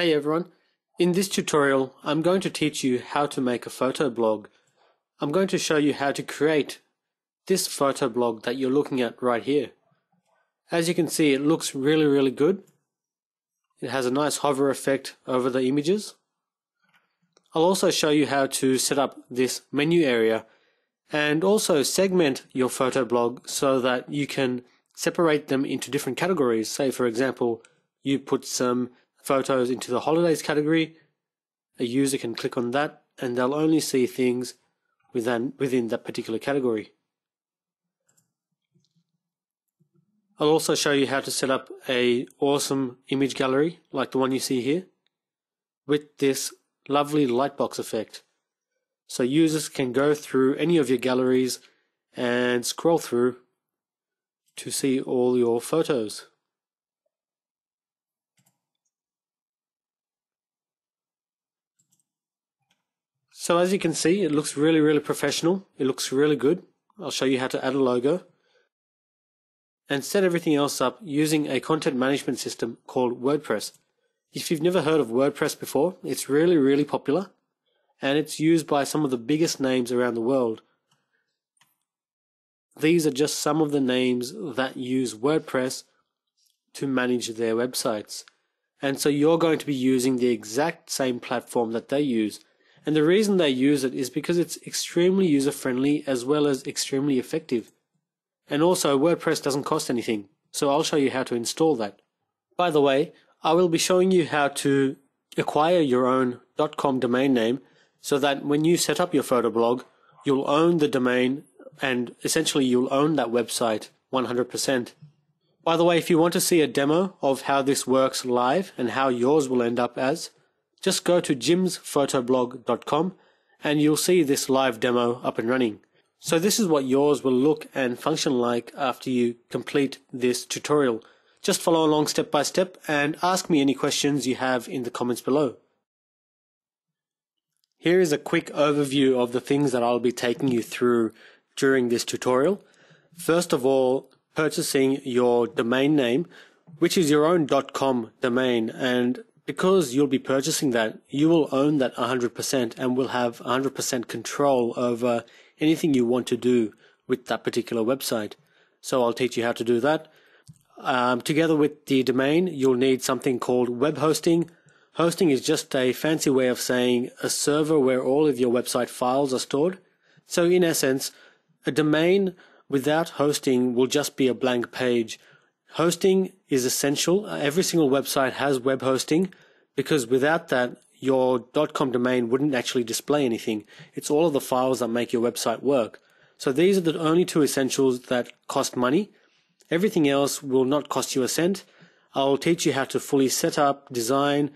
Hey everyone, in this tutorial I'm going to teach you how to make a photo blog. I'm going to show you how to create this photo blog that you're looking at right here. As you can see, it looks really good. It has a nice hover effect over the images. I'll also show you how to set up this menu area and also segment your photo blog so that you can separate them into different categories. Say for example, you put some photos into the holidays category. A user can click on that and they'll only see things within that particular category. I'll also show you how to set up an awesome image gallery like the one you see here with this lovely lightbox effect. So users can go through any of your galleries and scroll through to see all your photos. So as you can see, it looks really professional. It looks really good. I'll show you how to add a logo and set everything else up using a content management system called WordPress. If you've never heard of WordPress before, it's really popular and it's used by some of the biggest names around the world. These are just some of the names that use WordPress to manage their websites. And so you're going to be using the exact same platform that they use. And the reason they use it is because it's extremely user-friendly as well as extremely effective. And also WordPress doesn't cost anything, so I'll show you how to install that. By the way, I will be showing you how to acquire your own .com domain name so that when you set up your photo blog, you'll own the domain and essentially you'll own that website 100%. By the way, if you want to see a demo of how this works live and how yours will end up as, just go to jimsphotoblog.com and you'll see this live demo up and running. So this is what yours will look and function like after you complete this tutorial. Just follow along step by step and ask me any questions you have in the comments below. Here is a quick overview of the things that I'll be taking you through during this tutorial. First of all, purchasing your domain name, which is your own .com domain, and because you'll be purchasing that, you will own that 100% and will have 100% control over anything you want to do with that particular website. So I'll teach you how to do that. Together with the domain, you'll need something called web hosting. Hosting is just a fancy way of saying a server where all of your website files are stored. So in essence, a domain without hosting will just be a blank page. Hosting is essential. Every single website has web hosting because without that, your .com domain wouldn't actually display anything. It's all of the files that make your website work. So these are the only two essentials that cost money. Everything else will not cost you a cent. I'll teach you how to fully set up, design,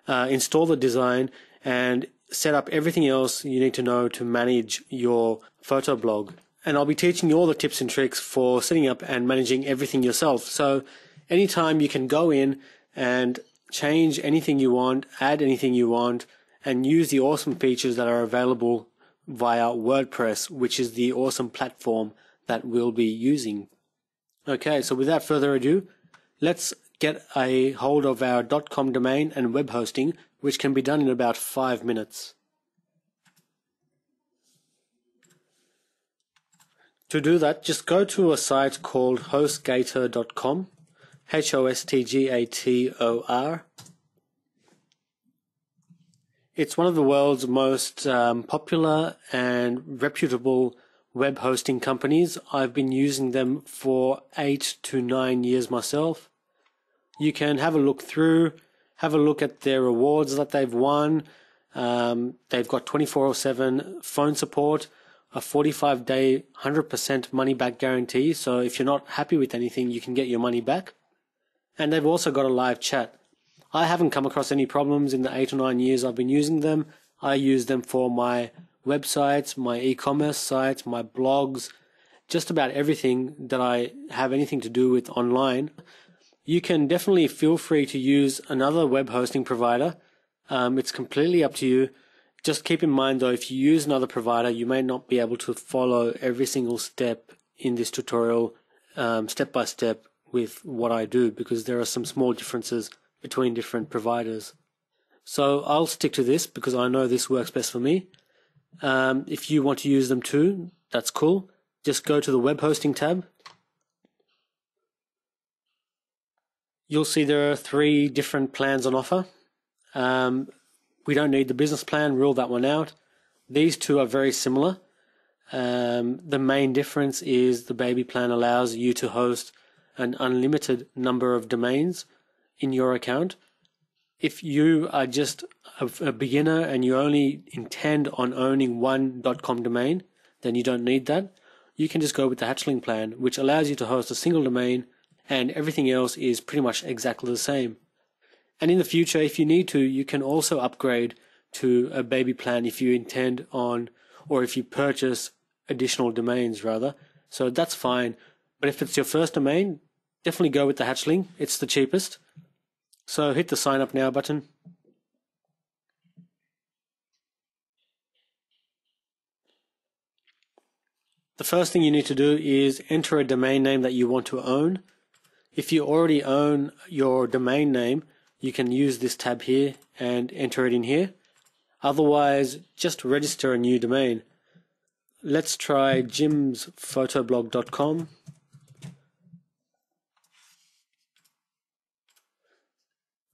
install the design, and set up everything else you need to know to manage your photo blog. And I'll be teaching you all the tips and tricks for setting up and managing everything yourself. So anytime you can go in and change anything you want, add anything you want, and use the awesome features that are available via WordPress, which is the awesome platform that we'll be using. Okay, so without further ado, let's get a hold of our .com domain and web hosting, which can be done in about 5 minutes. To do that, just go to a site called hostgator.com, Hostgator. It's one of the world's most popular and reputable web hosting companies. I've been using them for 8 to 9 years myself. You can have a look through, have a look at their awards that they've won. They've got 24/7 phone support, a 45-day 100% money back guarantee, so if you're not happy with anything you can get your money back. And they've also got a live chat. I haven't come across any problems in the 8 or 9 years I've been using them. I use them for my websites, my e-commerce sites, my blogs, just about everything that I have anything to do with online. You can definitely feel free to use another web hosting provider. It's completely up to you. Just keep in mind though, if you use another provider, you may not be able to follow every single step in this tutorial step by step with what I do, because there are some small differences between different providers. So I'll stick to this because I know this works best for me. If you want to use them too, that's cool. Just go to the web hosting tab. You'll see there are 3 different plans on offer. We don't need the business plan, rule that one out. These 2 are very similar. The main difference is the baby plan allows you to host an unlimited number of domains in your account. If you are just a beginner and you only intend on owning one .com domain, then you don't need that. You can just go with the hatchling plan, which allows you to host a single domain and everything else is pretty much exactly the same. And in the future, if you need to, you can also upgrade to a baby plan if you intend on, or if you purchase additional domains rather. So that's fine. But if it's your first domain, definitely go with the hatchling. It's the cheapest. So hit the sign up now button. The first thing you need to do is enter a domain name that you want to own. If you already own your domain name, you can use this tab here and enter it in here. Otherwise, just register a new domain. Let's try jimsphotoblog.com.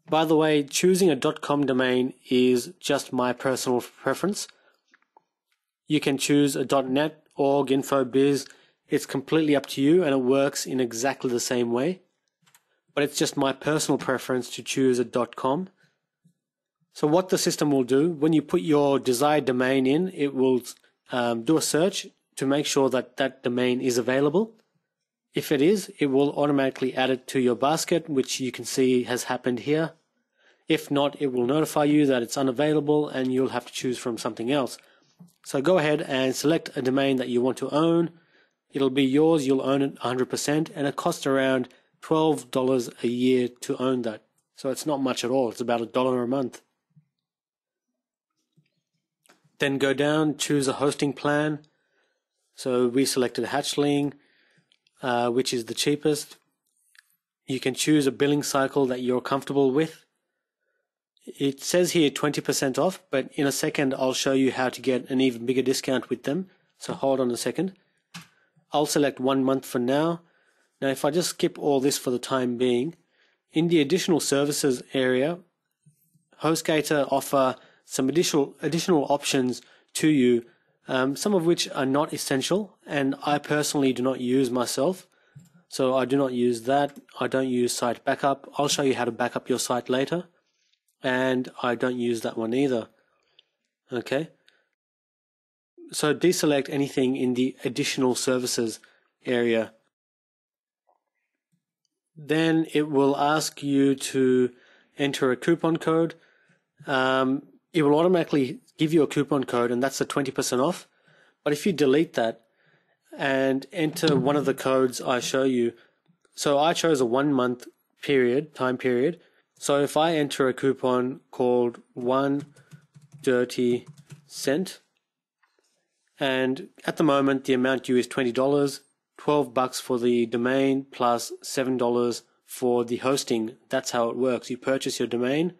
By the way, choosing a .com domain is just my personal preference. You can choose a .net, org, info, biz. It's completely up to you and it works in exactly the same way. But it's just my personal preference to choose a .com. So what the system will do, when you put your desired domain in, it will do a search to make sure that that domain is available. If it is, it will automatically add it to your basket, which you can see has happened here. If not, it will notify you that it's unavailable and you'll have to choose from something else. So go ahead and select a domain that you want to own. It'll be yours, you'll own it 100%, and it costs around $12 a year to own that. So it's not much at all, it's about $1 a month. Then go down, choose a hosting plan. So we selected Hatchling, which is the cheapest. You can choose a billing cycle that you're comfortable with. It says here 20% off, but in a second I'll show you how to get an even bigger discount with them. So hold on a second. I'll select 1 month for now. Now if I just skip all this for the time being, in the additional services area, HostGator offer some additional options to you, some of which are not essential, and I personally do not use myself. So I do not use that. I don't use site backup. I'll show you how to back up your site later. And I don't use that one either. Okay. So deselect anything in the additional services area. Then it will ask you to enter a coupon code. It will automatically give you a coupon code, and that's a 20% off. But if you delete that and enter one of the codes I show you, so I chose a 1 month time period. So if I enter a coupon called 1 dirty cent, and at the moment the amount due is $20, $12 for the domain plus $7 for the hosting. That's how it works. You purchase your domain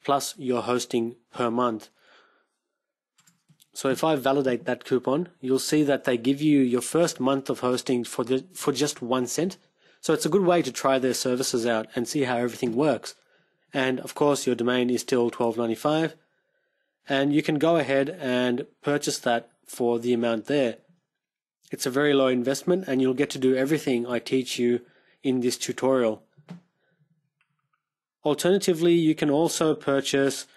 plus your hosting per month. So if I validate that coupon, you'll see that they give you your first month of hosting for just 1 cent. So it's a good way to try their services out and see how everything works. And of course your domain is still $12.95, and you can go ahead and purchase that for the amount there. It's a very low investment and you'll get to do everything I teach you in this tutorial. Alternatively, you can also purchase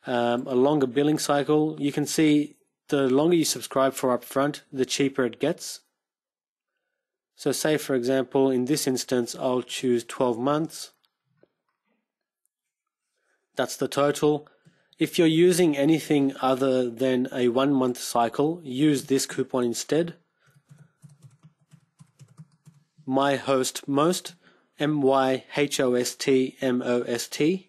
a longer billing cycle. You can see the longer you subscribe for upfront, the cheaper it gets. So say for example, in this instance, I'll choose 12 months. That's the total. If you're using anything other than a 1 month cycle, use this coupon instead. MyHostMost, MyHostMost.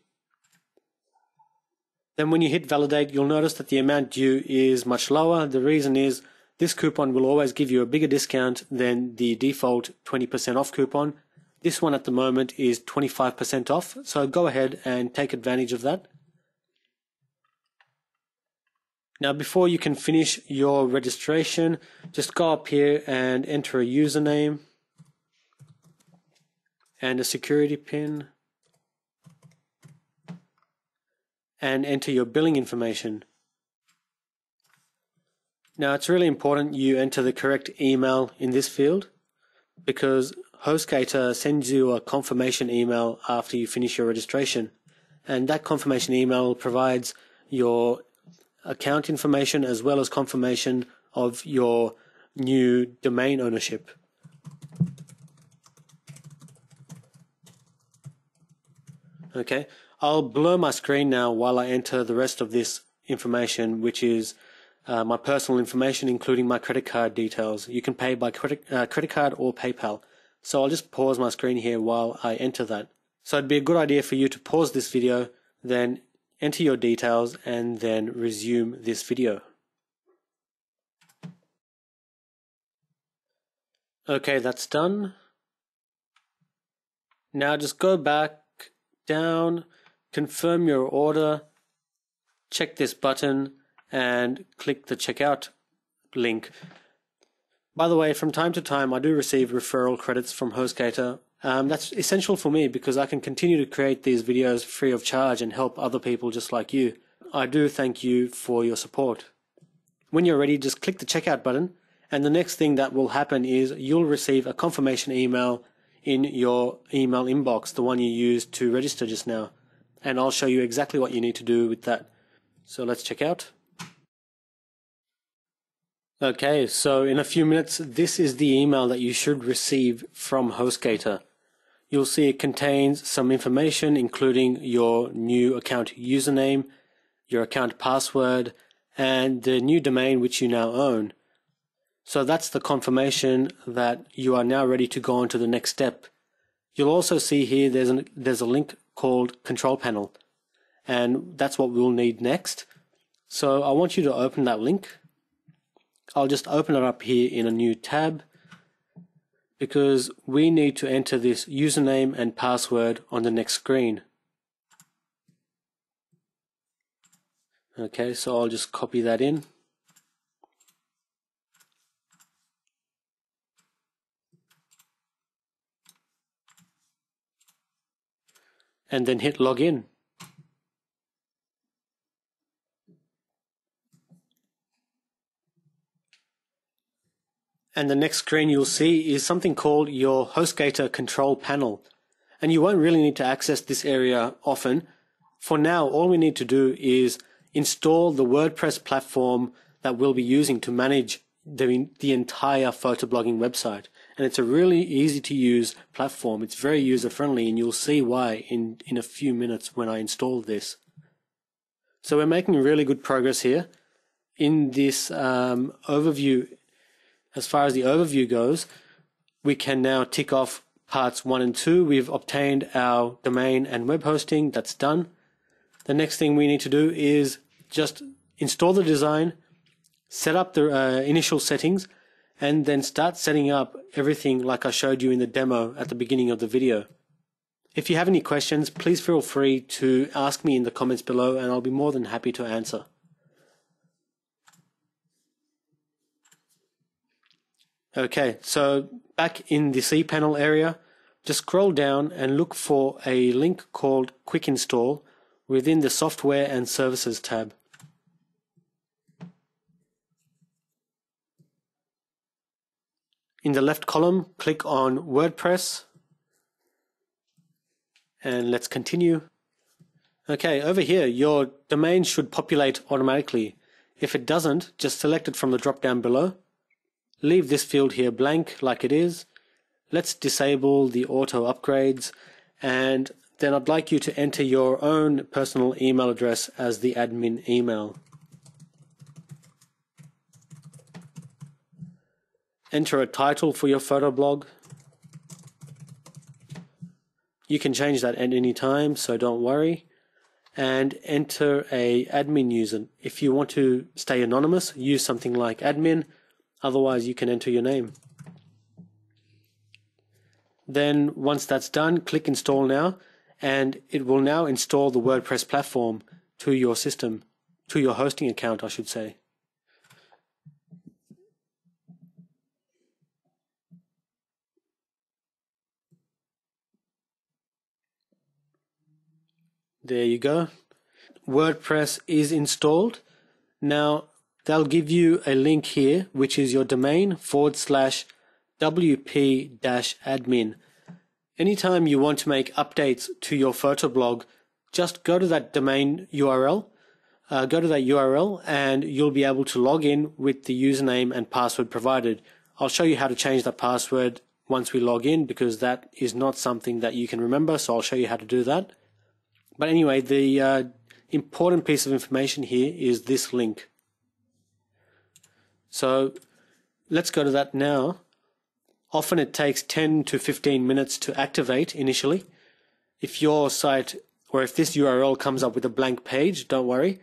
Then when you hit validate, you'll notice that the amount due is much lower. The reason is this coupon will always give you a bigger discount than the default 20% off coupon. This one at the moment is 25% off, so go ahead and take advantage of that. Now before you can finish your registration, just go up here and enter a username and a security PIN and enter your billing information. Now it's really important you enter the correct email in this field because HostGator sends you a confirmation email after you finish your registration, and that confirmation email provides your account information as well as confirmation of your new domain ownership. Okay, I'll blur my screen now while I enter the rest of this information, which is my personal information, including my credit card details. You can pay by credit card or PayPal. So I'll just pause my screen here while I enter that. So it'd be a good idea for you to pause this video, then enter your details, and then resume this video. Okay, that's done. Now just go back down, confirm your order, check this button, and click the checkout link. By the way, from time to time I do receive referral credits from HostGator. That's essential for me because I can continue to create these videos free of charge and help other people just like you. I do thank you for your support. When you're ready, just click the checkout button, and the next thing that will happen is you'll receive a confirmation email in your email inbox, the one you used to register just now, and I'll show you exactly what you need to do with that. So let's check out. Okay, so in a few minutes, this is the email that you should receive from HostGator. You'll see it contains some information, including your new account username, your account password, and the new domain which you now own. So that's the confirmation that you are now ready to go on to the next step. You'll also see here there's a link called Control Panel, and that's what we'll need next. So I want you to open that link. I'll just open it up here in a new tab because we need to enter this username and password on the next screen. Okay, so I'll just copy that in. And then hit login. And the next screen you'll see is something called your HostGator control panel. And you won't really need to access this area often. For now, all we need to do is install the WordPress platform that we'll be using to manage the entire photoblogging website. And it's a really easy to use platform. It's very user friendly, and you'll see why in a few minutes when I install this. So we're making really good progress here. In this overview, as far as the overview goes, we can now tick off parts 1 and 2. We've obtained our domain and web hosting. That's done. The next thing we need to do is just install the design, set up the initial settings, and then start setting up everything like I showed you in the demo at the beginning of the video. If you have any questions, please feel free to ask me in the comments below, and I'll be more than happy to answer. Okay, so back in the cPanel area, just scroll down and look for a link called Quick Install within the Software and Services tab. In the left column, click on WordPress, and let's continue. Okay, over here, your domain should populate automatically. If it doesn't, just select it from the drop down below. Leave this field here blank like it is. Let's disable the auto upgrades, and then I'd like you to enter your own personal email address as the admin email. Enter a title for your photo blog. You can change that at any time, so don't worry. And enter a admin user. If you want to stay anonymous, use something like admin. Otherwise, you can enter your name. Then once that's done, click Install Now, and it will now install the WordPress platform to your system. to your hosting account, I should say. There you go. WordPress is installed. Now they'll give you a link here, which is your domain /wp-admin. Anytime you want to make updates to your photo blog, just go to that domain URL, and you'll be able to log in with the username and password provided. I'll show you how to change that password once we log in, because that is not something that you can remember, so I'll show you how to do that. But anyway, the important piece of information here is this link. So let's go to that now. Often it takes 10 to 15 minutes to activate initially. If your site, or if this URL comes up with a blank page, don't worry.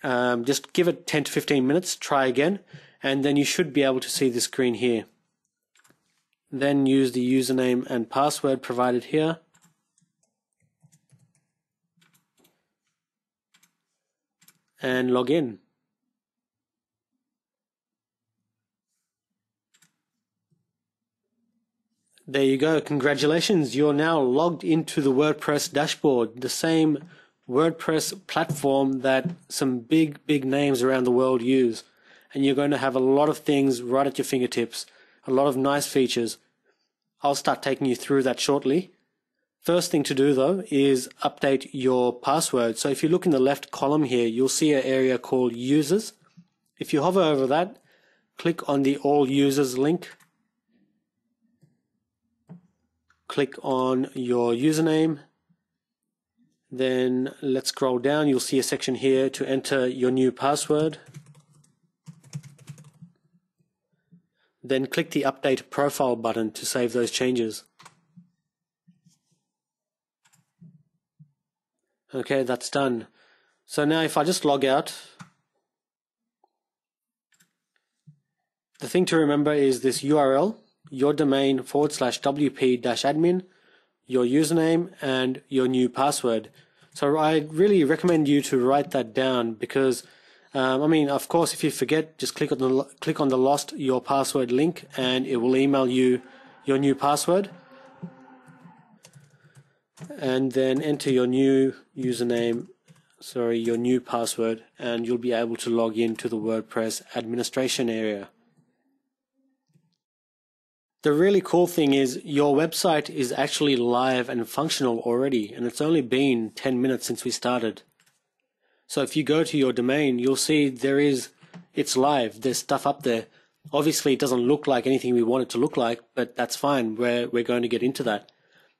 Just give it 10 to 15 minutes, try again, and then you should be able to see the screen here. Then use the username and password provided here. And log in. There you go. Congratulations. You're now logged into the WordPress dashboard, the same WordPress platform that some big names around the world use. And you're going to have a lot of things right at your fingertips, a lot of nice features. I'll start taking you through that shortly. First thing to do though is update your password. So if you look in the left column here, you'll see an area called users. If you hover over that, click on the all users link. Click on your username. Then let's scroll down. You'll see a section here to enter your new password. Then click the update profile button to save those changes. Okay, that's done. So now if I just log out, the thing to remember is this URL, your domain /wp-admin, your username, and your new password. So I really recommend you to write that down, because of course, if you forget, just click on the lost your password link and it will email you your new password. And then enter your new username, your new password, and you'll be able to log into the WordPress administration area. The really cool thing is your website is actually live and functional already, and it's only been 10 minutes since we started. So if you go to your domain, you'll see it's live, there's stuff up there. Obviously it doesn't look like anything we want it to look like, but that's fine, we're going to get into that.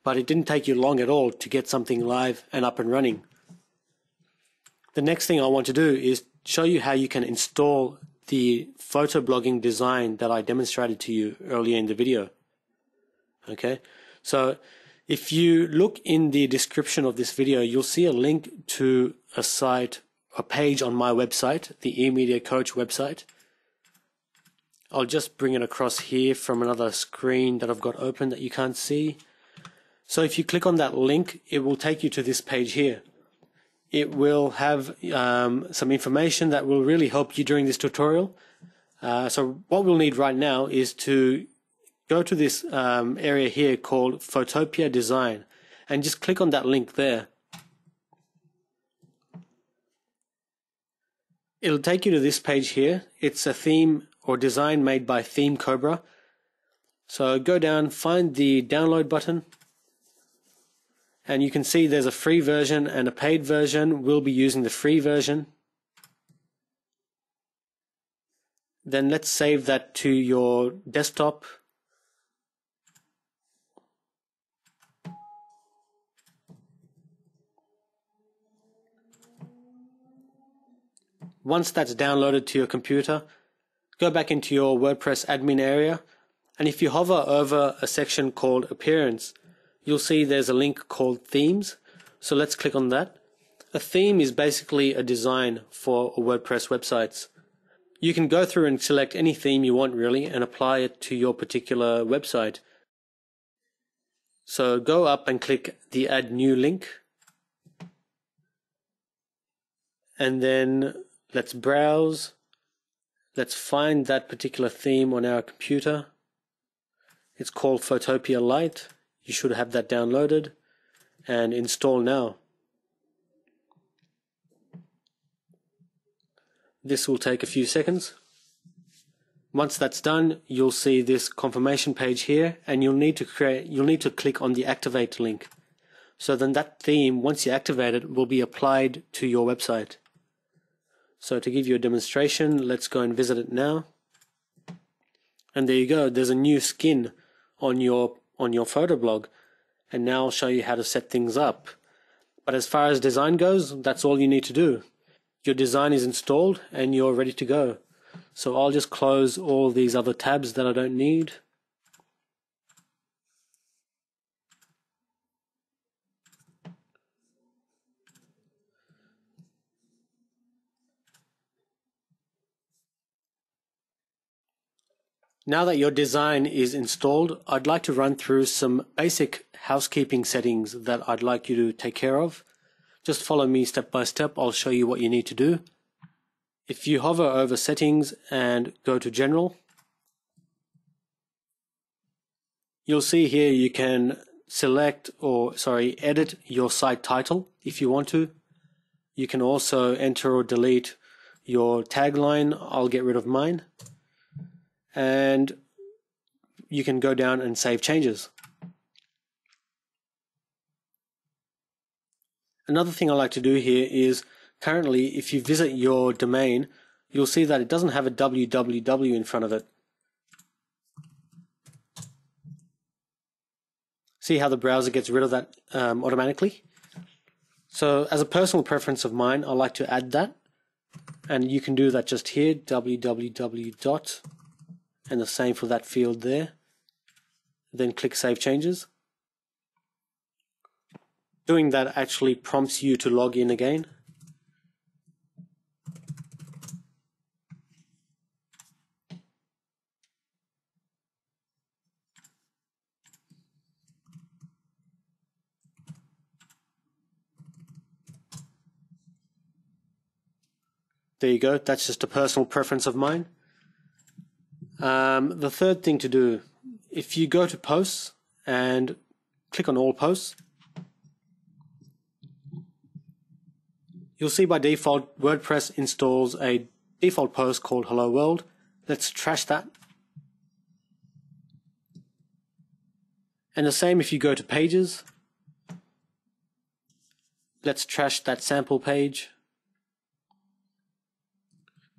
But it didn't take you long at all to get something live and up and running. The next thing I want to do is show you how you can install the photo blogging design that I demonstrated to you earlier in the video. Okay, so if you look in the description of this video, you'll see a link to a page on my website, the eMedia Coach website. I'll just bring it across here from another screen that I've got open that you can't see. So if you click on that link, it will take you to this page here. It will have some information that will really help you during this tutorial. So what we'll need right now is to go to this area here called Photopea Design and just click on that link there. It'll take you to this page here. It's a theme or design made by Theme Cobra. So go down, find the download button, and you can see there's a free version and a paid version. We'll be using the free version. Then let's save that to your desktop. Once that's downloaded to your computer, go back into your WordPress admin area, and if you hover over a section called Appearance, you'll see there's a link called Themes. So let's click on that. A theme is basically a design for WordPress websites. You can go through and select any theme you want really and apply it to your particular website. So go up and click the Add New link, and then Let's browse. Let's find that particular theme on our computer. It's called Photopea Lite. You should have that downloaded, and install now. This will take a few seconds. Once that's done, you'll see this confirmation page here, and you'll need to click on the activate link. So then that theme, once you activate it, will be applied to your website. So to give you a demonstration, let's go and visit it now. And there you go, there's a new skin on your photo blog. And now I'll show you how to set things up. But as far as design goes, that's all you need to do. Your design is installed and you're ready to go. So I'll just close all these other tabs that I don't need. Now that your design is installed, I'd like to run through some basic housekeeping settings that I'd like you to take care of. Just follow me step by step. I'll show you what you need to do. If you hover over settings and go to general, you'll see here you can edit your site title if you want to. You can also enter or delete your tagline. I'll get rid of mine. And you can go down and save changes. Another thing I like to do here is currently if you visit your domain, you'll see that it doesn't have a www in front of it. See how the browser gets rid of that automatically? So as a personal preference of mine, I like to add that, and you can do that just here, www. And the same for that field there. Then click Save Changes. Doing that actually prompts you to log in again. There you go, that's just a personal preference of mine. The third thing to do, if you go to posts and click on all posts, you'll see by default WordPress installs a default post called Hello World. Let's trash that. And the same if you go to pages. Let's trash that sample page.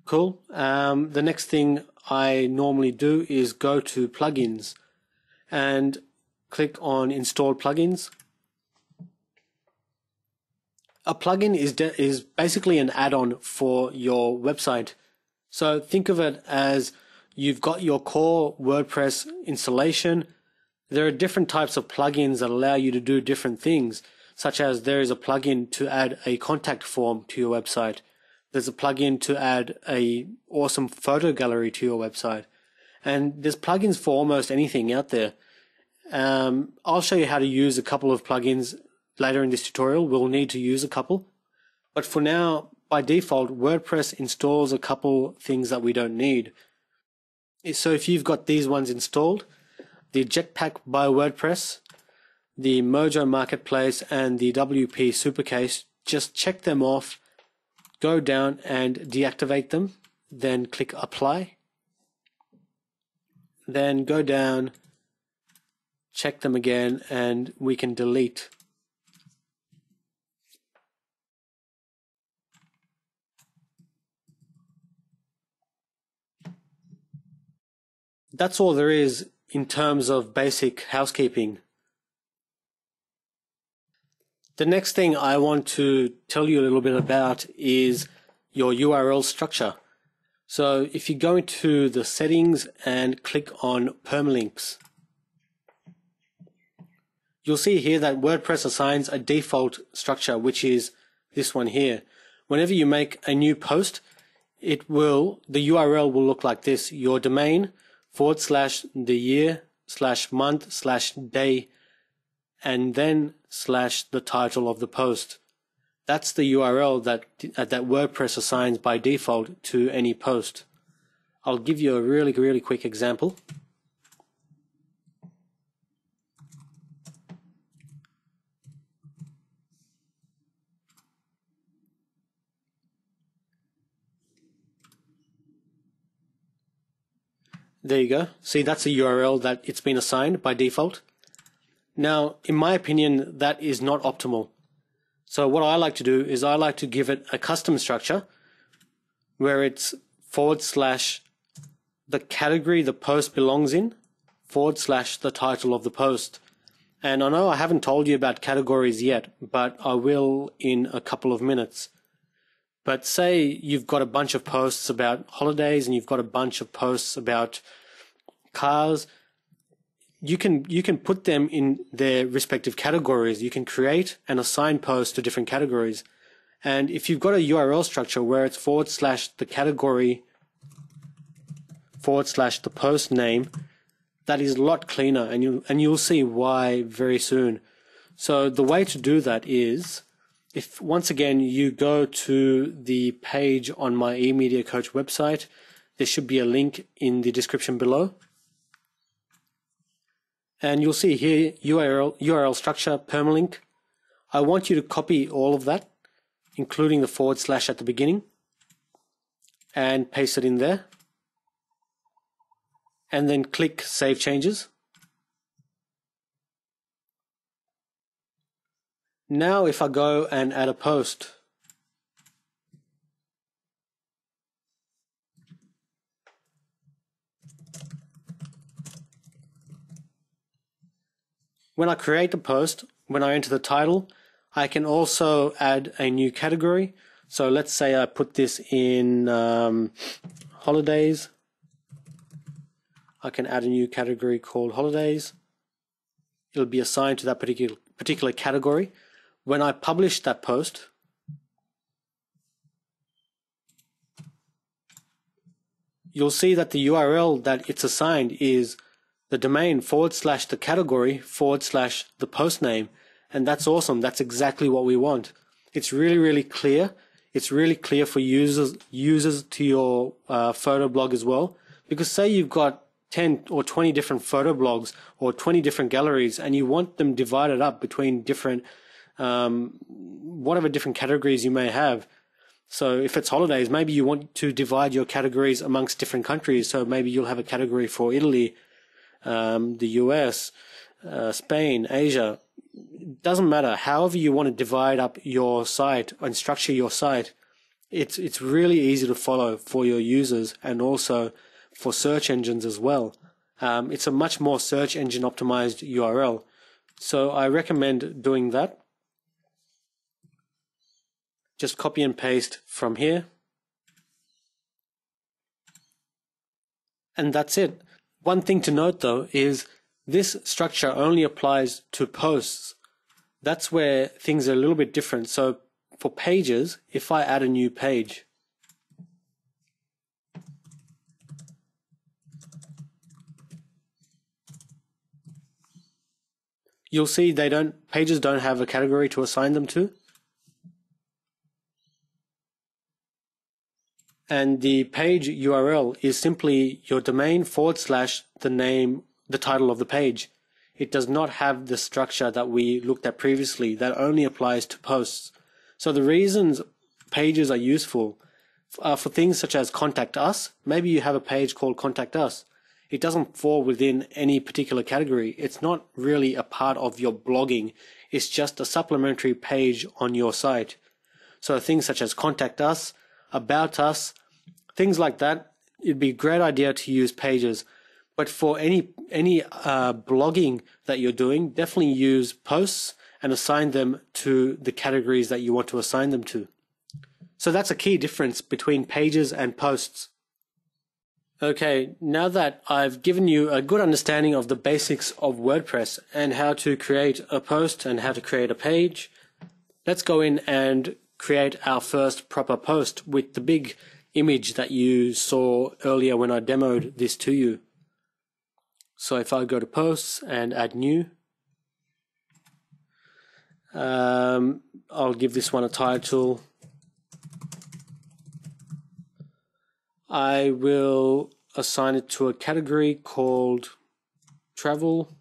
Cool. The next thing I normally do is go to plugins and click on install plugins. A plugin is basically an add-on for your website. So think of it as you've got your core WordPress installation. There are different types of plugins that allow you to do different things, such as there is a plugin to add a contact form to your website. There's a plugin to add a awesome photo gallery to your website. And there's plugins for almost anything out there. I'll show you how to use a couple of plugins later in this tutorial. We'll need to use a couple. But for now, by default, WordPress installs a couple things that we don't need. So if you've got these ones installed, the Jetpack by WordPress, the Mojo Marketplace, and the WP Supercase, just check them off. Go down and deactivate them, then click apply. Then go down, check them again, and we can delete. That's all there is in terms of basic housekeeping. The next thing I want to tell you a little bit about is your URL structure. So if you go into the settings and click on permalinks, you'll see here that WordPress assigns a default structure, which is this one here. Whenever you make a new post, the URL will look like this: your domain /the year /month /day, and then / the title of the post. That's the URL that WordPress assigns by default to any post. I'll give you a really quick example. There you go. See, that's a URL that it's been assigned by default. Now, in my opinion, that is not optimal. So what I like to do is I like to give it a custom structure where it's / the category the post belongs in / the title of the post. And I know I haven't told you about categories yet, but I will in a couple of minutes. But say you've got a bunch of posts about holidays and you've got a bunch of posts about cars. You can put them in their respective categories. You can create and assign posts to different categories. And if you've got a URL structure where it's / the category / the post name, that is a lot cleaner, and you'll see why very soon. So the way to do that is, if once again you go to the page on my eMedia Coach website, there should be a link in the description below. And you'll see here URL structure, permalink. I want you to copy all of that, including the / at the beginning, and paste it in there. And then click Save Changes. Now if I go and add a post, when I create the post, when I enter the title, I can also add a new category. So let's say I put this in holidays. I can add a new category called holidays. It'll be assigned to that particular category. When I publish that post, you'll see that the URL that it's assigned is the domain / the category / the post name. And that's awesome. That's exactly what we want. It's really clear. It's really clear for users to your photo blog as well. Because say you've got 10 or 20 different photo blogs or 20 different galleries and you want them divided up between different, whatever different categories you may have. So if it's holidays, maybe you want to divide your categories amongst different countries. So maybe you'll have a category for Italy, the US, Spain, Asia. It doesn't matter. However you want to divide up your site and structure your site, it's really easy to follow for your users and also for search engines as well. It's a much more search engine optimized URL. So I recommend doing that. Just copy and paste from here. And that's it. One thing to note though is this structure only applies to posts. That's where things are a little bit different. So for pages, if I add a new page, you'll see pages don't have a category to assign them to. And the page URL is simply your domain / the name, the title of the page. It does not have the structure that we looked at previously. That only applies to posts. So the reasons pages are useful are for things such as contact us. Maybe you have a page called contact us. It doesn't fall within any particular category. It's not really a part of your blogging. It's just a supplementary page on your site. So things such as contact us, about us, things like that, it'd be a great idea to use pages. But for any blogging that you're doing, definitely use posts and assign them to the categories that you want to assign them to. So that's a key difference between pages and posts. Okay, now that I've given you a good understanding of the basics of WordPress and how to create a post and how to create a page, let's go in and create our first proper post with the big image that you saw earlier when I demoed this to you. So if I go to posts and add new, I'll give this one a title. I will assign it to a category called travel.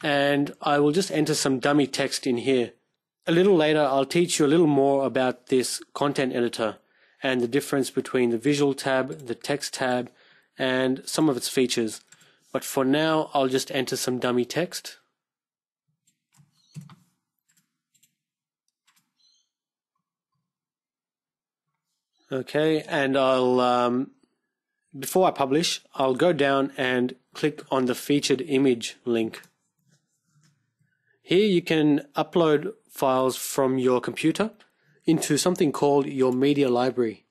And I will just enter some dummy text in here. A little later, I'll teach you a little more about this content editor and the difference between the visual tab, the text tab, and some of its features. But for now, I'll just enter some dummy text. Okay, and I'll, before I publish, I'll go down and click on the featured image link. Here you can upload files from your computer into something called your media library.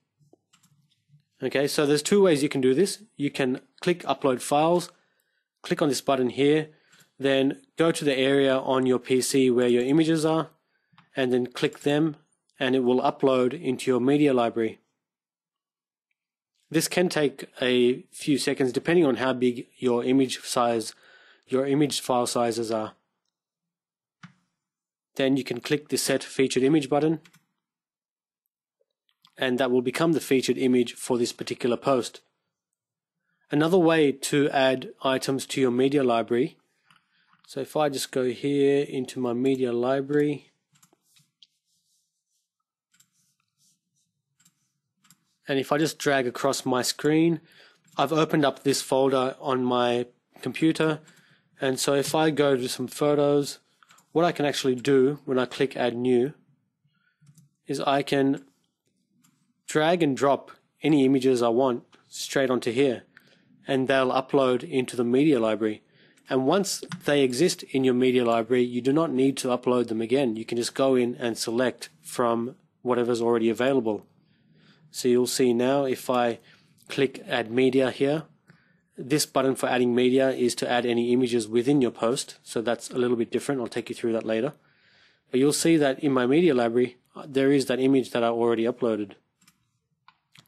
Okay, so there's two ways you can do this. You can click upload files, click on this button here, then go to the area on your PC where your images are, and then click them, and it will upload into your media library. This can take a few seconds depending on how big your image file sizes are. Then you can click the Set Featured Image button, and that will become the featured image for this particular post. Another way to add items to your media library, so if I just go here into my media library, and if I just drag across my screen, I've opened up this folder on my computer, and so if I go to some photos, what I can actually do when I click Add New is I can drag and drop any images I want straight onto here, and they'll upload into the media library. And once they exist in your media library, you do not need to upload them again. You can just go in and select from whatever's already available. So you'll see now if I click Add Media here, this button for adding media is to add any images within your post, so that's a little bit different. I'll take you through that later. But you'll see that in my media library, there is that image that I already uploaded.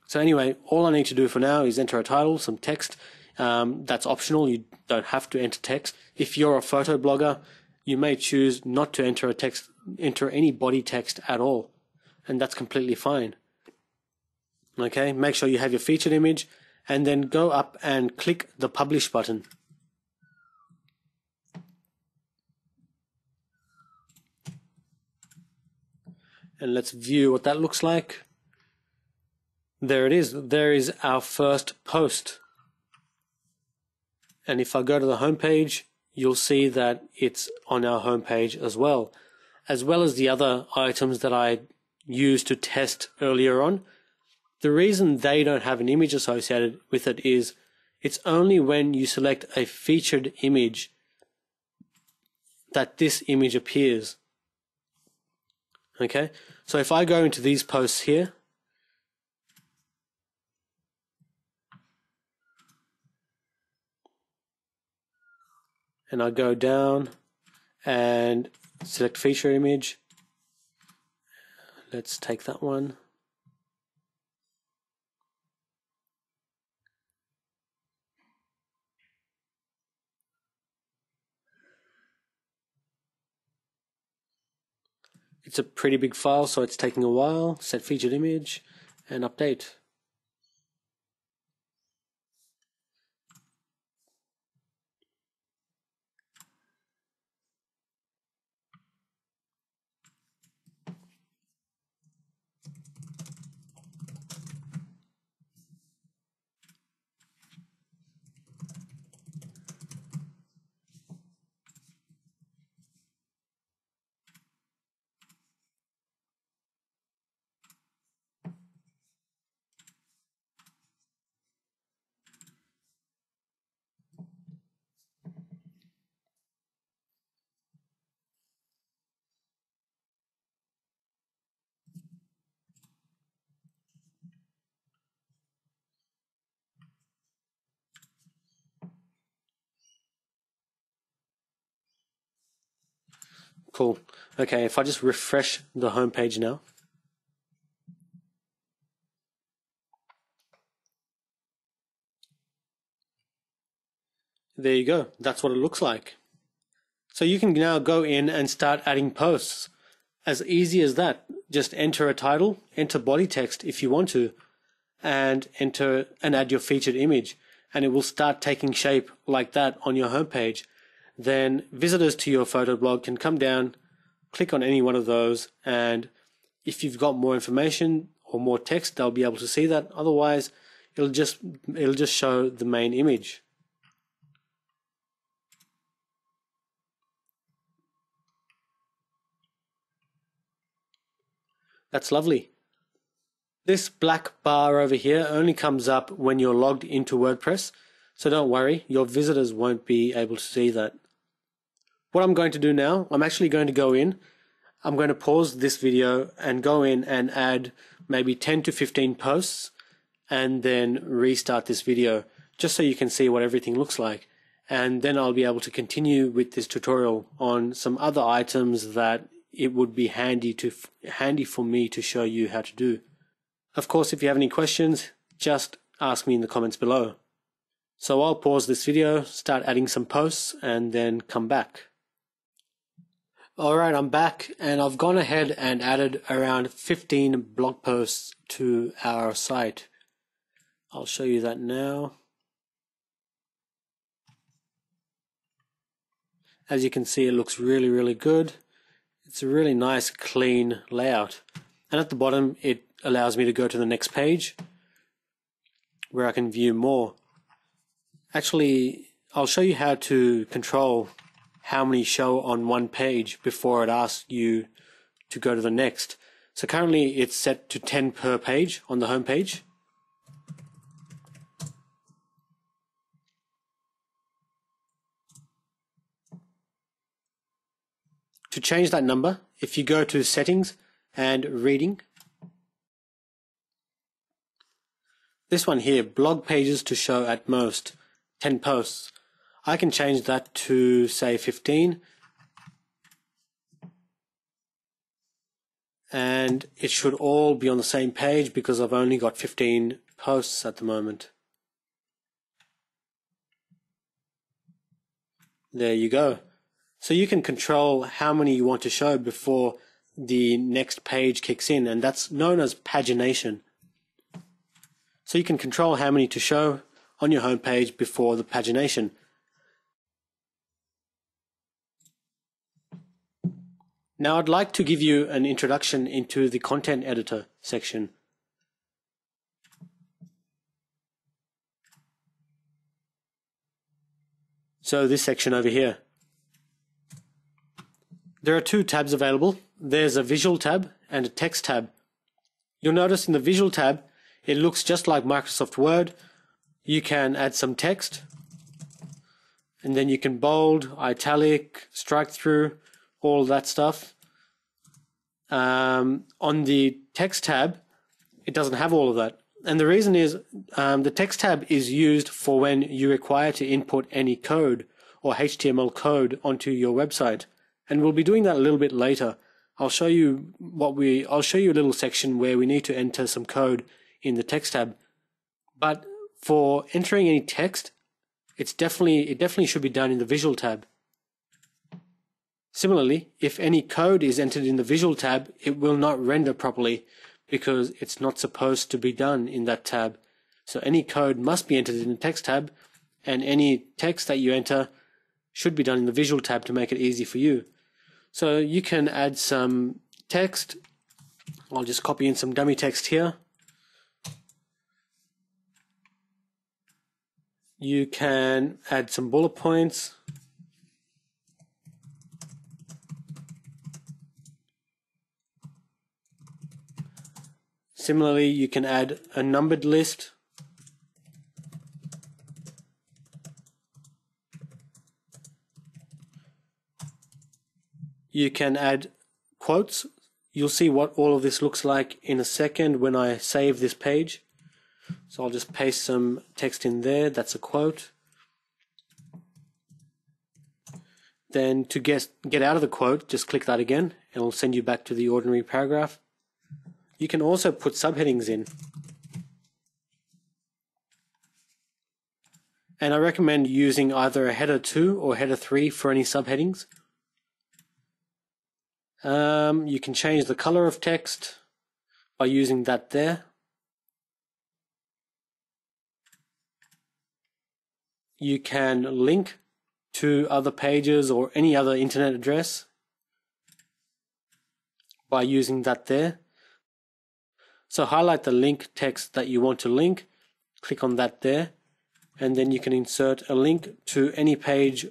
So anyway, all I need to do for now is enter a title, some text. That's optional. You don't have to enter text. If you're a photo blogger, you may choose not to enter any body text at all, and that's completely fine. Okay, make sure you have your featured image, and then go up and click the Publish button. And let's view what that looks like. There it is. There is our first post. And if I go to the home page, you'll see that it's on our home page as well as the other items that I used to test earlier on. The reason they don't have an image associated with it is it's only when you select a featured image that this image appears. Okay, so if I go into these posts here, and I go down and select feature image, let's take that one. It's a pretty big file, so it's taking a while. Set featured image and update. Cool. Okay, if I just refresh the home page now. There you go. That's what it looks like. So you can now go in and start adding posts. As easy as that. Just enter a title, enter body text if you want to, and enter and add your featured image, and it will start taking shape like that on your homepage. Then visitors to your photo blog can come down, click on any one of those, and if you've got more information or more text, they'll be able to see that. Otherwise, it'll just show the main image. That's lovely. This black bar over here only comes up when you're logged into WordPress, so don't worry, your visitors won't be able to see that. What I'm going to do now, I'm actually going to go in, I'm going to pause this video and go in and add maybe 10 to 15 posts and then restart this video just so you can see what everything looks like. And then I'll be able to continue with this tutorial on some other items that it would be handy for me to show you how to do. Of course, if you have any questions, just ask me in the comments below. So I'll pause this video, start adding some posts, and then come back. Alright, I'm back, and I've gone ahead and added around 15 blog posts to our site. I'll show you that now. As you can see, it looks really good. It's a really nice, clean layout. And at the bottom, it allows me to go to the next page where I can view more. Actually, I'll show you how to control how many show on one page before it asks you to go to the next. So currently it's set to 10 per page on the home page. To change that number, if you go to Settings and Reading, this one here, blog pages to show at most 10 posts. I can change that to say 15, and it should all be on the same page because I've only got 15 posts at the moment. There you go. So you can control how many you want to show before the next page kicks in, and that's known as pagination. So you can control how many to show on your home page before the pagination. Now I'd like to give you an introduction into the content editor section. So this section over here. There are two tabs available. There's a visual tab and a text tab. You'll notice in the visual tab, it looks just like Microsoft Word. You can add some text, and then you can bold, italic, strike through, all that stuff. On the text tab, it doesn't have all of that. And the reason is the text tab is used for when you require to input any code or HTML code onto your website. And we'll be doing that a little bit later. I'll show you a little section where we need to enter some code in the text tab. But for entering any text, it definitely should be done in the visual tab. Similarly, if any code is entered in the visual tab, it will not render properly because it's not supposed to be done in that tab. So any code must be entered in the text tab, and any text that you enter should be done in the visual tab to make it easy for you. So you can add some text. I'll just copy in some dummy text here. You can add some bullet points. Similarly, you can add a numbered list. You can add quotes. You'll see what all of this looks like in a second when I save this page. So I'll just paste some text in there. That's a quote. Then to get out of the quote, just click that again. It'll send you back to the ordinary paragraph. You can also put subheadings in. And I recommend using either a header 2 or header 3 for any subheadings. You can change the color of text by using that there. You can link to other pages or any other internet address by using that there. So highlight the link text that you want to link, click on that there, and then you can insert a link to any page.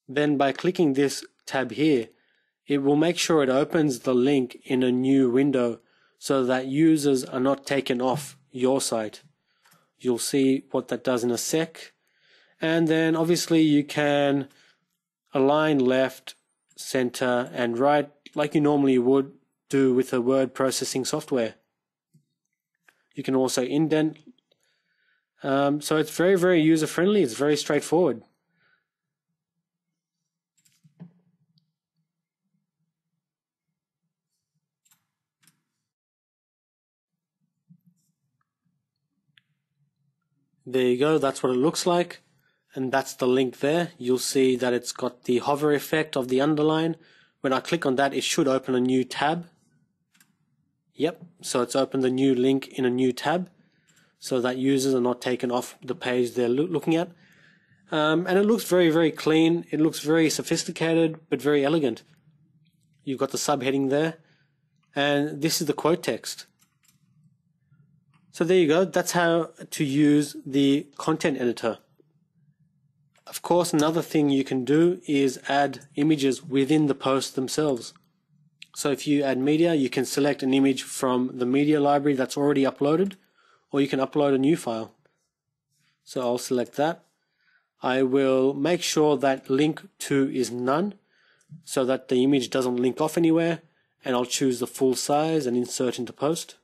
Then by clicking this tab here, it will make sure it opens the link in a new window so that users are not taken off your site. You'll see what that does in a sec. And then obviously you can align left, center, and right like you normally would do with a word processing software. You can also indent. So it's very, very user friendly. It's very straightforward. There you go, that's what it looks like, and that's the link there. You'll see that it's got the hover effect of the underline. When I click on that, it should open a new tab. Yep, so it's opened a new link in a new tab so that users are not taken off the page they're looking at. And it looks very, very clean. It looks very sophisticated, but very elegant. You've got the subheading there, and this is the quote text. So there you go, that's how to use the content editor. Of course, another thing you can do is add images within the posts themselves. So if you add media, you can select an image from the media library that's already uploaded, or you can upload a new file. So I'll select that. I will make sure that link to is none, so that the image doesn't link off anywhere, and I'll choose the full size and insert into post.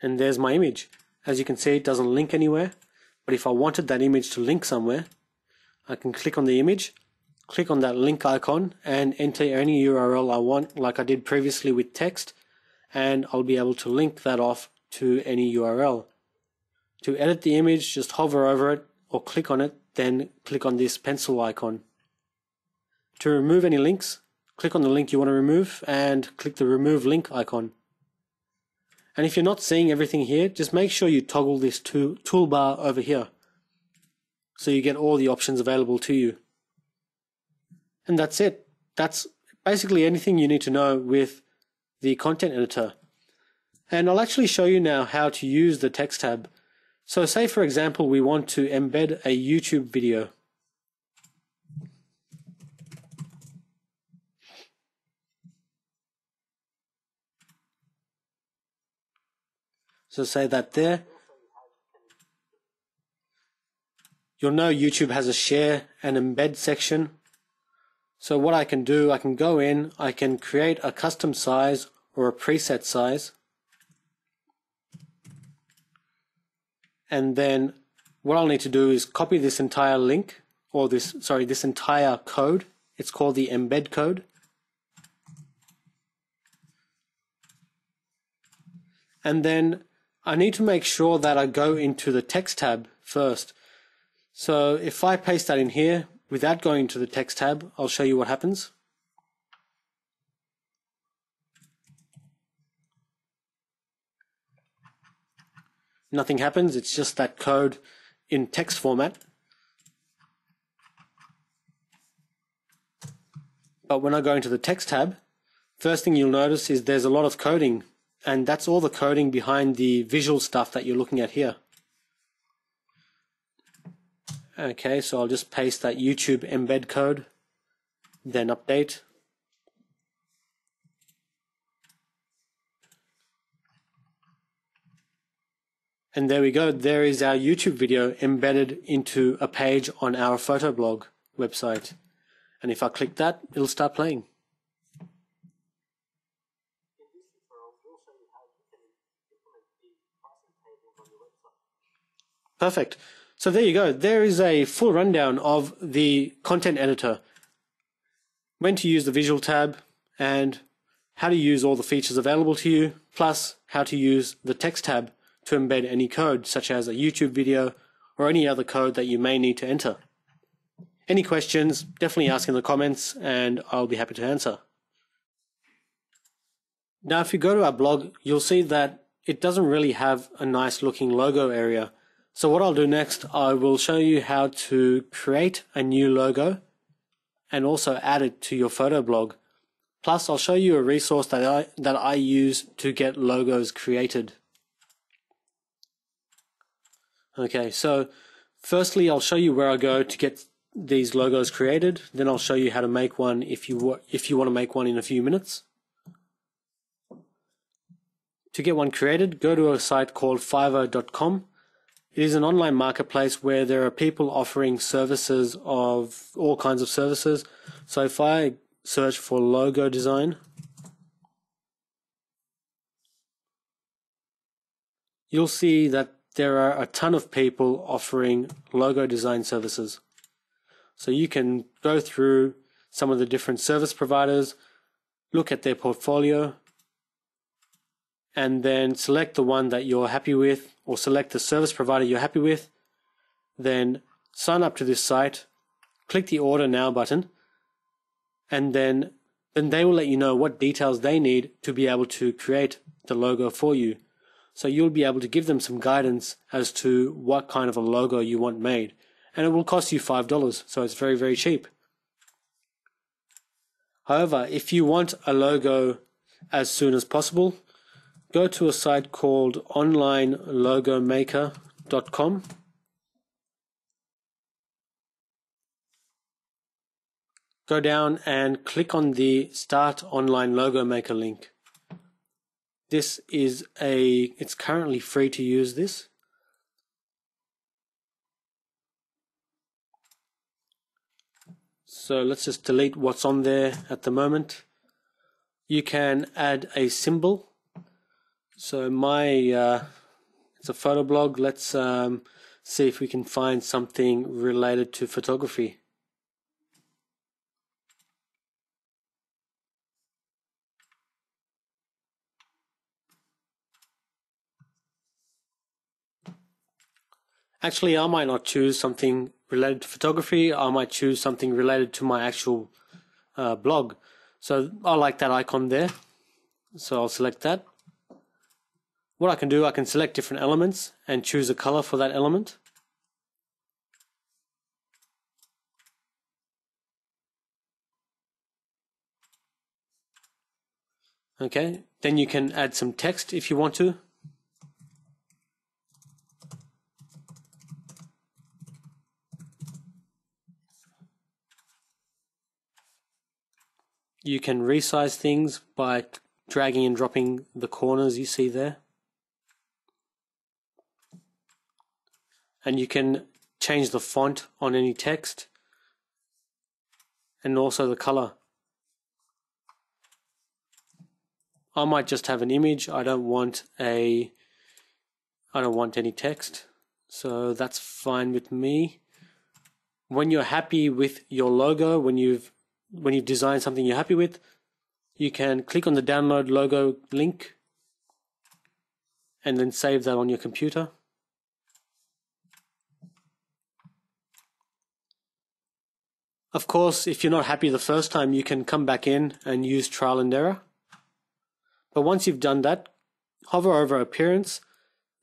And there's my image. As you can see, it doesn't link anywhere, but if I wanted that image to link somewhere, I can click on the image, click on that link icon, and enter any URL I want, like I did previously with text, and I'll be able to link that off to any URL. To edit the image, just hover over it or click on it, then click on this pencil icon. To remove any links, click on the link you want to remove and click the remove link icon. And if you're not seeing everything here, just make sure you toggle this toolbar over here so you get all the options available to you. And that's it. That's basically anything you need to know with the content editor. And I'll actually show you now how to use the text tab. So say for example we want to embed a YouTube video. So say that there. You'll know YouTube has a share and embed section. So what I can do, I can go in, I can create a custom size or a preset size. And then what I'll need to do is copy this entire link, or this entire code. It's called the embed code. And then I need to make sure that I go into the text tab first. So if I paste that in here without going to the text tab, I'll show you what happens. Nothing happens, it's just that code in text format. But when I go into the text tab, first thing you'll notice is there's a lot of coding, and that's all the coding behind the visual stuff that you're looking at here. Okay, so I'll just paste that YouTube embed code, then update. And there we go, there is our YouTube video embedded into a page on our photoblog website. And if I click that, it'll start playing. Perfect. So there you go. There is a full rundown of the content editor, when to use the visual tab, and how to use all the features available to you, plus how to use the text tab to embed any code, such as a YouTube video or any other code that you may need to enter. Any questions, definitely ask in the comments and I'll be happy to answer. Now, if you go to our blog, you'll see that it doesn't really have a nice looking logo area. So what I'll do next, I will show you how to create a new logo and also add it to your photo blog. Plus, I'll show you a resource that I use to get logos created. Okay, so firstly, I'll show you where I go to get these logos created. Then I'll show you how to make one if you want to make one in a few minutes. To get one created, go to a site called fiverr.com. It is an online marketplace where there are people offering services of all kinds of services. So if I search for logo design, you'll see that there are a ton of people offering logo design services. So you can go through some of the different service providers, look at their portfolio, and then select the one that you're happy with, or select the service provider you're happy with. Then sign up to this site, click the Order Now button, and then they will let you know what details they need to be able to create the logo for you. So you'll be able to give them some guidance as to what kind of a logo you want made. And it will cost you $5, so it's very, very cheap. However, if you want a logo as soon as possible, go to a site called onlinelogomaker.com. Go down and click on the Start Online Logo Maker link. This is it's currently free to use this. So let's just delete what's on there at the moment. You can add a symbol. So it's a photo blog. Let's see if we can find something related to photography. Actually, I might not choose something related to photography. I might choose something related to my actual blog. So I like that icon there. So I'll select that. What I can do, I can select different elements and choose a color for that element. Okay, then you can add some text if you want to. You can resize things by dragging and dropping the corners you see there. And you can change the font on any text and also the color. I might just have an image. I don't want any text. So that's fine with me. When you're happy with your logo, when you've designed something you're happy with, you can click on the download logo link and then save that on your computer. Of course, if you're not happy the first time, you can come back in and use trial and error. But once you've done that, hover over Appearance,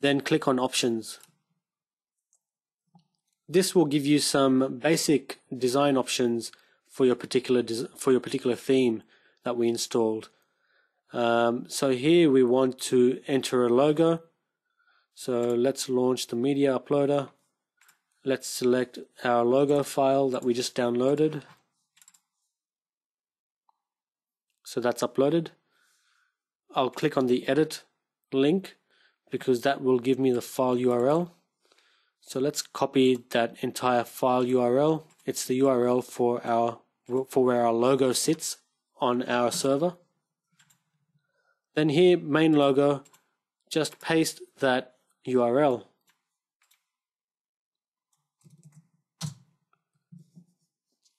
then click on Options. This will give you some basic design options for your particular theme that we installed. So here we want to enter a logo. So let's launch the media uploader. Let's select our logo file that we just downloaded. So that's uploaded. I'll click on the edit link because that will give me the file URL. So let's copy that entire file URL. It's the URL for where our logo sits on our server. Then here, main logo, just paste that URL.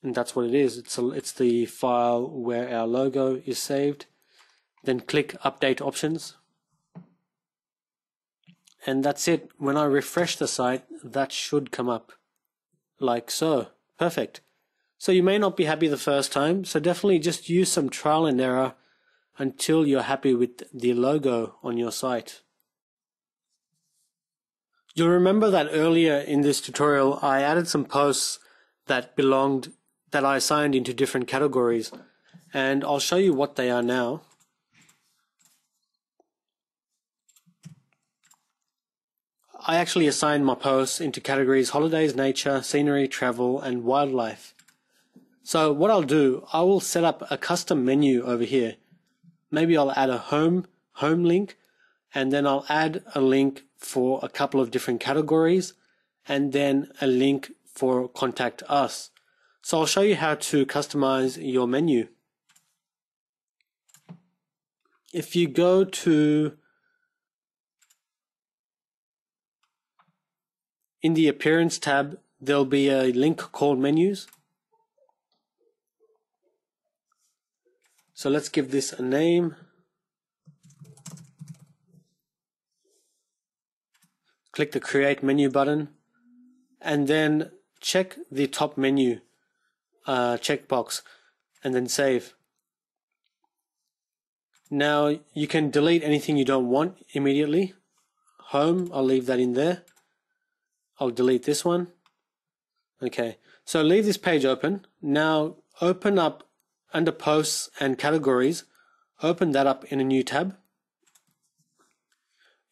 and that's what it is. It's the file where our logo is saved. Then click Update Options. And that's it. When I refresh the site, that should come up like so. Perfect. So you may not be happy the first time, so definitely just use some trial and error until you're happy with the logo on your site. You'll remember that earlier in this tutorial I added some posts that I assigned into different categories, and I'll show you what they are now. I actually assigned my posts into categories holidays, nature, scenery, travel, and wildlife. So what I'll do, I will set up a custom menu over here. Maybe I'll add a home link, and then I'll add a link for a couple of different categories, and then a link for Contact Us. So I'll show you how to customize your menu. If you go to in the Appearance tab, there'll be a link called Menus. So let's give this a name. Click the Create Menu button, and then check the top menu checkbox, and then save. Now you can delete anything you don't want immediately. Home, I'll leave that in there. I'll delete this one. Okay, so leave this page open. Now open up under Posts and Categories, open that up in a new tab.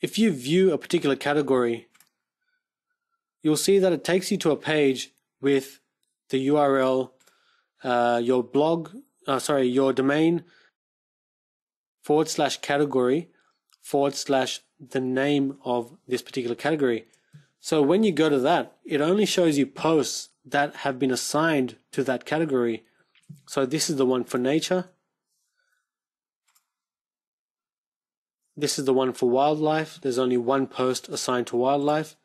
If you view a particular category, you'll see that it takes you to a page with the URL, your domain /category / the name of this particular category. So when you go to that, it only shows you posts that have been assigned to that category. So this is the one for nature. This is the one for wildlife. There's only one post assigned to wildlife.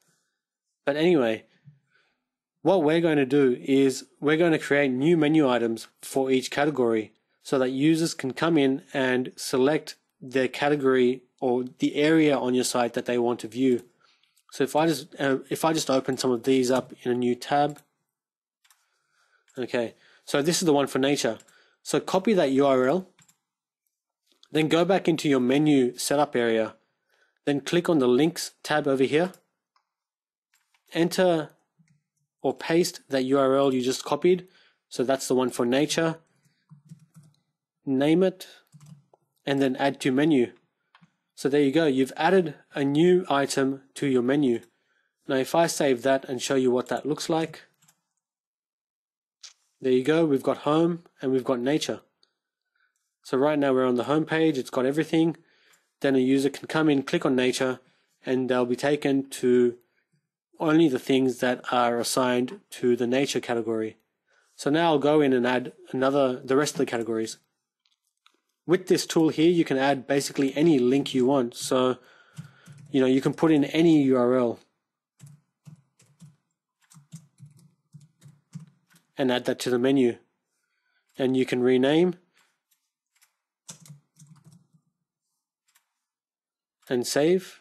But anyway, what we're going to do is we're going to create new menu items for each category so that users can come in and select their category or the area on your site that they want to view. So if I just open some of these up in a new tab. Okay, so this is the one for nature. So copy that URL, then go back into your menu setup area, then click on the links tab over here, enter or paste that URL you just copied. So that's the one for nature, name it, and then add to menu. So there you go, you've added a new item to your menu. Now if I save that and show you what that looks like, there you go, we've got home and we've got nature. So right now we're on the home page, it's got everything. Then a user can come in, click on nature, and they'll be taken to only the things that are assigned to the nature category. So now I'll go in and add the rest of the categories. With this tool here, you can add basically any link you want. So, you can put in any URL and add that to the menu. And you can rename and save.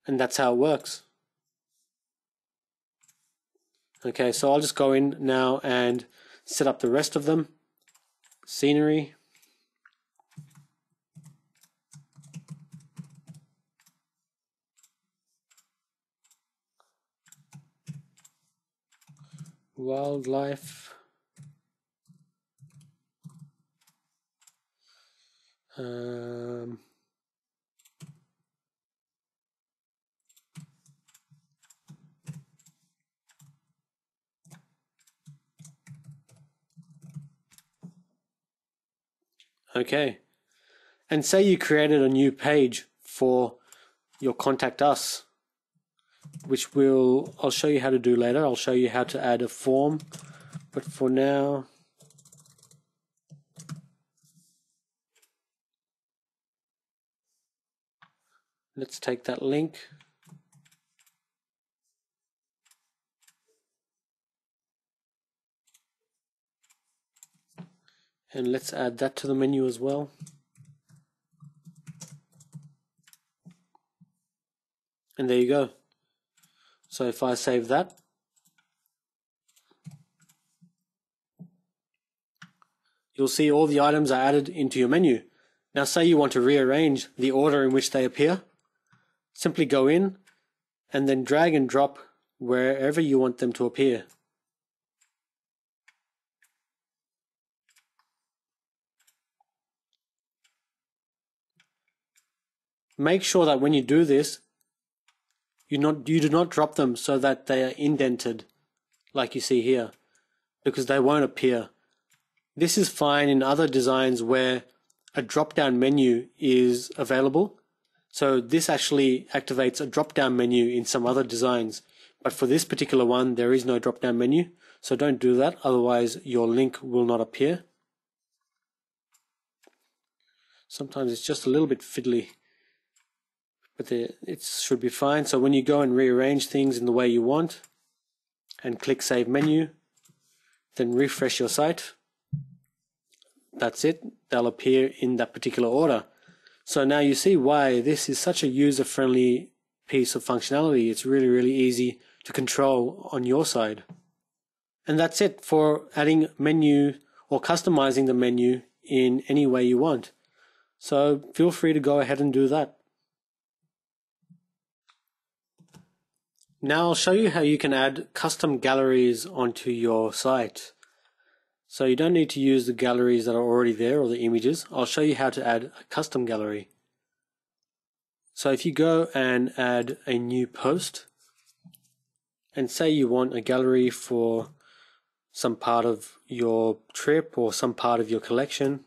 And that's how it works. Okay, so I'll just go in now and set up the rest of them. Scenery. Wildlife. Okay, and say you created a new page for your Contact Us, which I'll show you how to do later. I'll show you how to add a form, but for now, let's take that link And let's add that to the menu as well. And there you go. So if I save that, you'll see all the items are added into your menu. Now say you want to rearrange the order in which they appear. Simply go in and then drag and drop wherever you want them to appear. Make sure that when you do this, you do not drop them so that they are indented like you see here, because they won't appear. This is fine in other designs where a drop-down menu is available. So this actually activates a drop-down menu in some other designs. But for this particular one, there is no drop-down menu. So don't do that, otherwise your link will not appear. Sometimes it's just a little bit fiddly, but it should be fine. So when you go and rearrange things in the way you want, and click Save Menu, then refresh your site, that's it, they'll appear in that particular order. So now you see why this is such a user-friendly piece of functionality. It's really, really easy to control on your side. And that's it for adding menu or customizing the menu in any way you want. So feel free to go ahead and do that. Now I'll show you how you can add custom galleries onto your site. So you don't need to use the galleries that are already there or the images. I'll show you how to add a custom gallery. So if you go and add a new post, and say you want a gallery for some part of your trip or some part of your collection,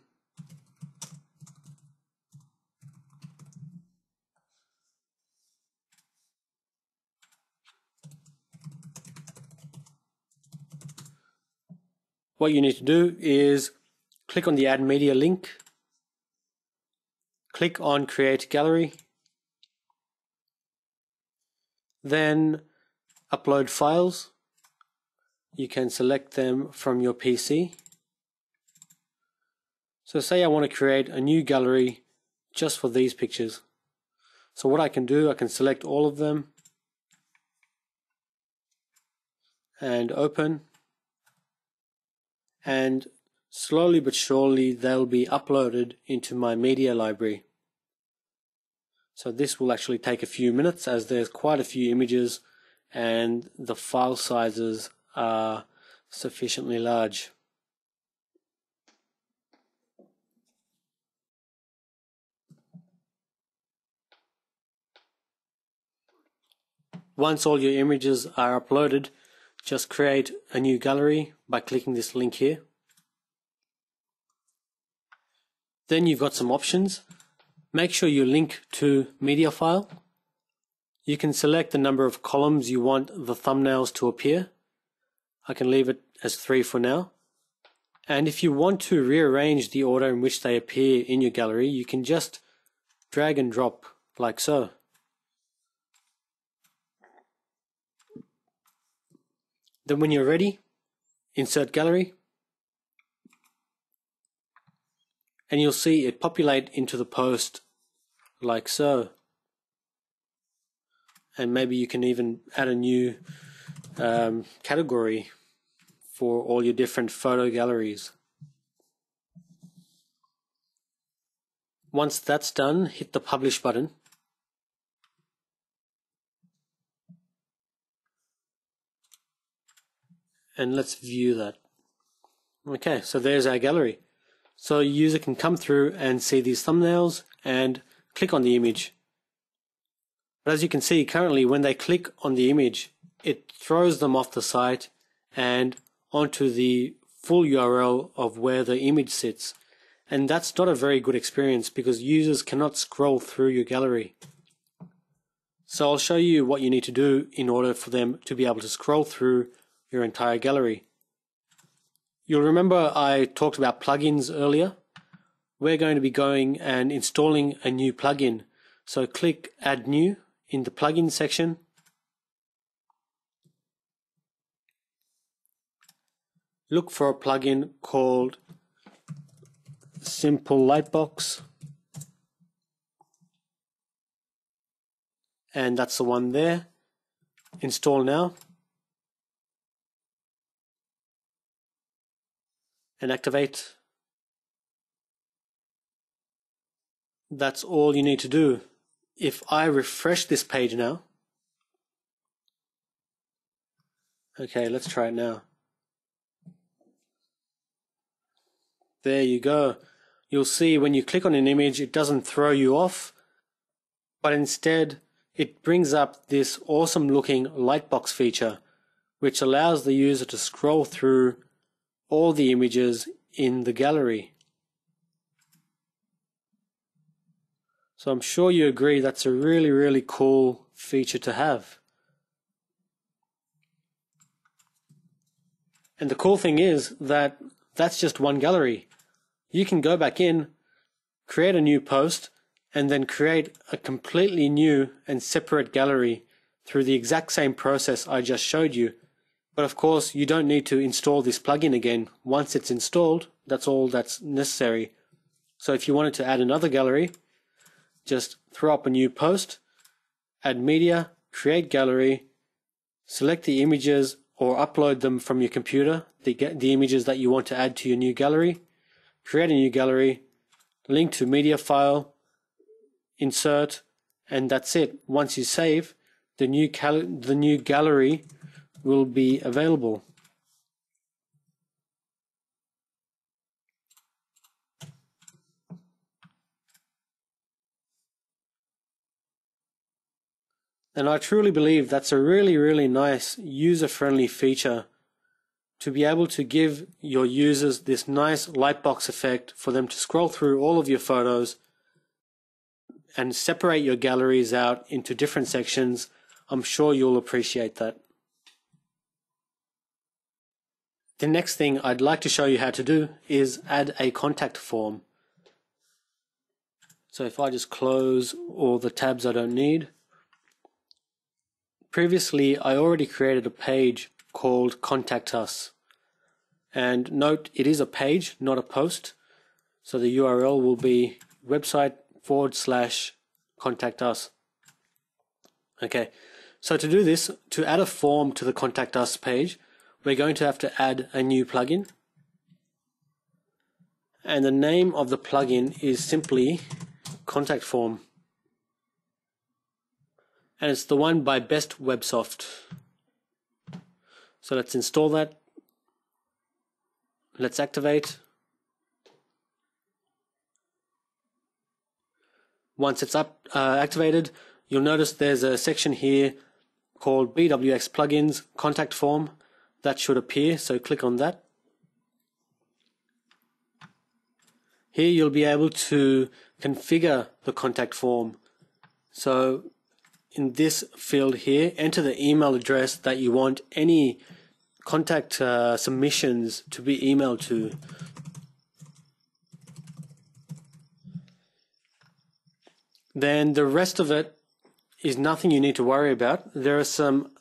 what you need to do is click on the Add Media link, click on Create Gallery, then upload files. You can select them from your PC. So say I want to create a new gallery just for these pictures. So what I can do, I can select all of them and open, and slowly but surely they'll be uploaded into my media library. So this will actually take a few minutes as there's quite a few images and the file sizes are sufficiently large. Once all your images are uploaded, just create a new gallery by clicking this link here. Then you've got some options. Make sure you link to media file. You can select the number of columns you want the thumbnails to appear. I can leave it as 3 for now. And if you want to rearrange the order in which they appear in your gallery, you can just drag and drop like so. Then when you're ready, insert gallery, and you'll see it populate into the post like so. And maybe you can even add a new category for all your different photo galleries. Once that's done, hit the publish button. And let's view that. Okay, so there's our gallery. So a user can come through and see these thumbnails and click on the image. But as you can see, currently when they click on the image, it throws them off the site and onto the full URL of where the image sits. And that's not a very good experience because users cannot scroll through your gallery. So I'll show you what you need to do in order for them to be able to scroll through your entire gallery. You'll remember I talked about plugins earlier. We're going to be going and installing a new plugin. So click Add New in the plugin section. Look for a plugin called simple lightbox, and that's the one there. Install now and activate. That's all you need to do. If I refresh this page now, okay, let's try it now. There you go. You'll see when you click on an image, it doesn't throw you off, but instead it brings up this awesome looking lightbox feature, which allows the user to scroll through all the images in the gallery. So I'm sure you agree that's a really, really cool feature to have. And the cool thing is that that's just one gallery. You can go back in, create a new post, and then create a completely new and separate gallery through the exact same process I just showed you. But of course, you don't need to install this plugin again. Once it's installed, that's all that's necessary. So if you wanted to add another gallery, just throw up a new post, add media, create gallery, select the images or upload them from your computer, the images that you want to add to your new gallery, create a new gallery, link to media file, insert, and that's it. Once you save, the new gallery will be available. And I truly believe that's a really, really nice user-friendly feature to be able to give your users this nice lightbox effect for them to scroll through all of your photos and separate your galleries out into different sections. I'm sure you'll appreciate that. The next thing I'd like to show you how to do is add a contact form. So if I just close all the tabs I don't need. Previously, I already created a page called Contact Us. And note, it is a page, not a post. So the URL will be website/contact us. Okay, so to do this, to add a form to the Contact Us page, we're going to have to add a new plugin. And the name of the plugin is simply Contact Form. And it's the one by Best Websoft. So let's install that. Let's activate. Once it's activated, you'll notice there's a section here called BWX Plugins Contact Form. That should appear, so click on that. Here you'll be able to configure the contact form. So in this field here, enter the email address that you want any contact submissions to be emailed to. Then the rest of it is nothing you need to worry about. There are some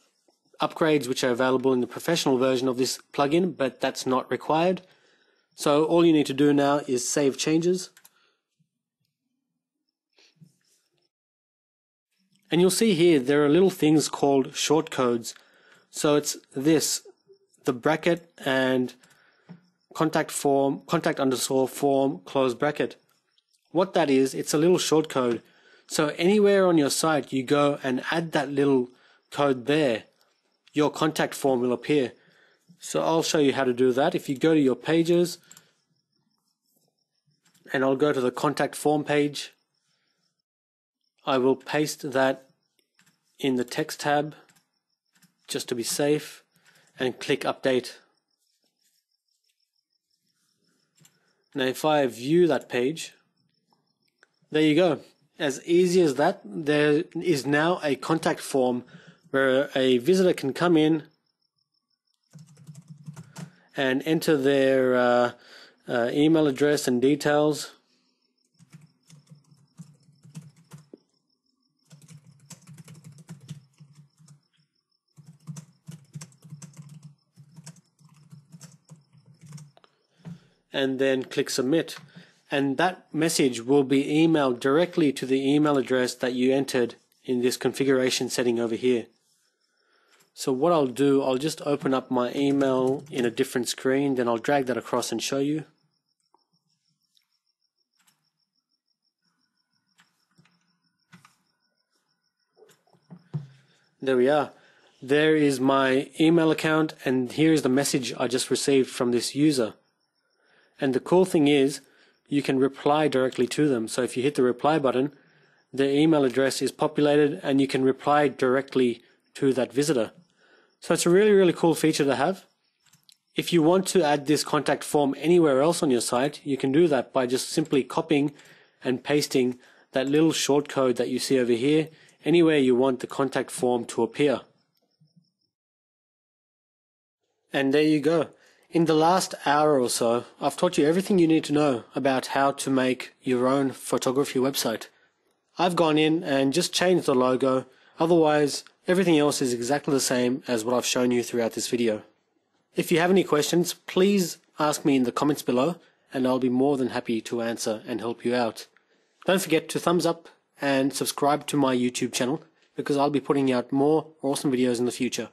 upgrades which are available in the professional version of this plugin, but that's not required. So all you need to do now is save changes. And you'll see here there are little things called shortcodes. So it's this, the bracket and contact underscore form close bracket. What that is, it's a little shortcode. So anywhere on your site you go and add that little code there, your contact form will appear. So I'll show you how to do that. If you go to your pages, and I'll go to the contact form page, I will paste that in the text tab just to be safe and click update. Now if I view that page, there you go. As easy as that, there is now a contact form where a visitor can come in and enter their email address and details. And then click submit. and that message will be emailed directly to the email address that you entered in this configuration setting over here. So what I'll do, I'll just open up my email in a different screen, then I'll drag that across and show you. There we are. There is my email account, and here is the message I just received from this user. And the cool thing is, you can reply directly to them. So if you hit the reply button, their email address is populated and you can reply directly to that visitor. So it's a really, really cool feature to have. If you want to add this contact form anywhere else on your site, you can do that by just simply copying and pasting that little shortcode that you see over here anywhere you want the contact form to appear. And there you go. In the last hour or so, I've taught you everything you need to know about how to make your own photography website. I've gone in and just changed the logo, otherwise everything else is exactly the same as what I've shown you throughout this video. If you have any questions, please ask me in the comments below and I'll be more than happy to answer and help you out. Don't forget to thumbs up and subscribe to my YouTube channel because I'll be putting out more awesome videos in the future.